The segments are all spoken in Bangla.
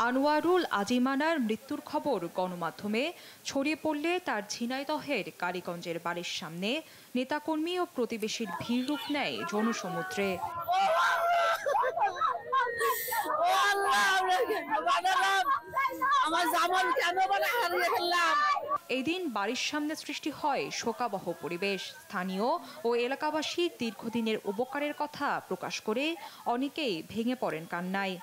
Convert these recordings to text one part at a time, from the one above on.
আনোয়ারুল আজিমানার মৃত্যুর খবর গণমাধ্যমে ছড়িয়ে পড়লে তার ঝিনাইদহের কালীগঞ্জের বাড়ির সামনে নেতাকর্মী ও প্রতিবেশীর ভিড় রূপ নেয় জনসমুদ্রে। এদিন বাড়ির সামনে সৃষ্টি হয় শোকাবহ পরিবেশ। স্থানীয় ও এলাকাবাসী দীর্ঘদিনের উপকারের কথা প্রকাশ করে অনেকেই ভেঙে পড়েন কান্নায়।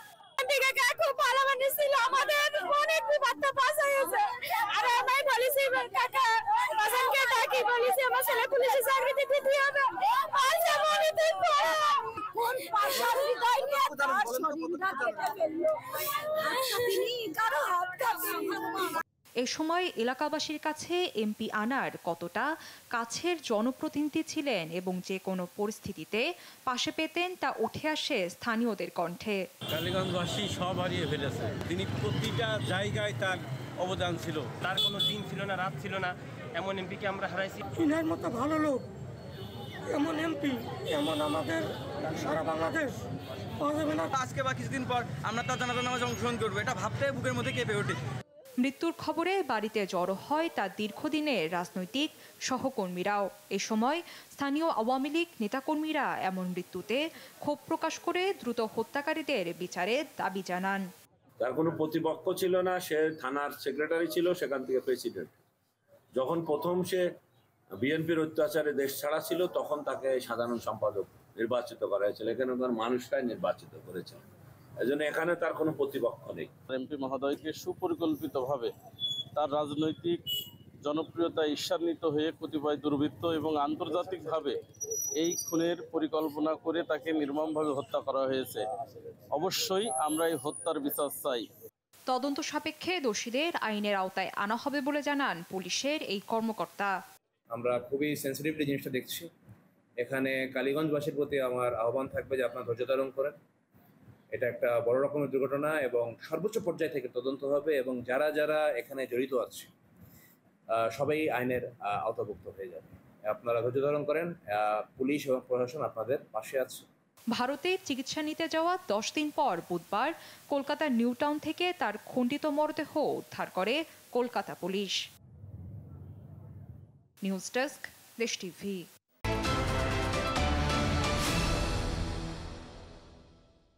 এ সময় এলাকাবাসীর কাছে এমপি আনার কতটা কাছের জনপ্রতিনিধি ছিলেন এবং যে কোনো পরিস্থিতিতে পাশে পেতেন তা উঠে আসে স্থানীয়দের কণ্ঠে। কালীগঞ্জবাসী সব হারিয়ে ফেলেছে। তিনি প্রতিটা জায়গায় তার অবদান ছিল। তার কোনো দিন ছিল না, রাত ছিল না, এমন এমপিকে আমরা হারাইছি। ইনার মতো ভালো লোক, এমন এমপি, এমন আমাদের সারা বাংলাদেশ পাওয়া যাবে না। আজকে বা কিছুদিন পর আমরা তার জানাজা নামাজে অংশগ্রহণ করবো, এটা ভাবতে বুকের মধ্যে কেঁপে ওঠে। মৃত্যুর খবরে বাড়িতে জড়ো হয় তার দীর্ঘদিনের রাজনৈতিক সহকর্মীরাও। এ সময় স্থানীয় আওয়ামী লীগ নেতাকর্মীরা এমন মৃত্যুতে ক্ষোভ প্রকাশ করে দ্রুত হত্যাকারীদের বিচারের দাবি জানান। তার কোনো প্রতিপক্ষ ছিল না, সে থানার সেক্রেটারি ছিল, সেখান থেকে প্রেসিডেন্ট। যখন প্রথম সে বিএনপির অত্যাচারে দেশ ছাড়া ছিল, তখন তাকে সাধারণ সম্পাদক নির্বাচিত করা হয়েছিল। এখানকার মানুষটাই নির্বাচিত করেছিল, এজন্য এখানে তার কোনো প্রতিপক্ষ নেই। এমপি মহোদয়কে সুপরিকল্পিতভাবে তার রাজনৈতিক জনপ্রিয়তা ঈর্ষান্বিত হয়ে কতিপয় দুর্বৃত্ত এবং আন্তর্জাতিকভাবে এই খুনের পরিকল্পনা করে তাকে নির্মমভাবে হত্যা করা হয়েছে। অবশ্যই আমরা এই হত্যার বিচার চাই। তদন্ত সাপেক্ষে দোষীদের আইনের আওতায় আনা হবে বলে জানান পুলিশের এই কর্মকর্তা। আমরা খুবই সেন্সিটিভলি জিনিসটা দেখছি। এখানে কালীগঞ্জবাসীর প্রতি আমার আহ্বান থাকবে যে আপনারা ধৈর্য ধারণ করেন। এটা একটা বড় রকমের দুর্ঘটনা এবং সর্বোচ্চ পর্যায় থেকে তদন্ত হবে এবং যারা যারা এখানে জড়িত আছে সবাই আইনের আওতাভুক্ত হয়ে যাবে। আপনারা ধৈর্য ধারণ করেন, পুলিশ এবং প্রশাসন আপনাদের পাশে আছে। ভারতে চিকিৎসা নিতে যাওয়া 10 দিন পর বুধবার কলকাতার নিউ টাউন থেকে তার খণ্ডিত মরদেহ উদ্ধার করে কলকাতা পুলিশ। নিউজ ডেস্ক, দেশ টিভি।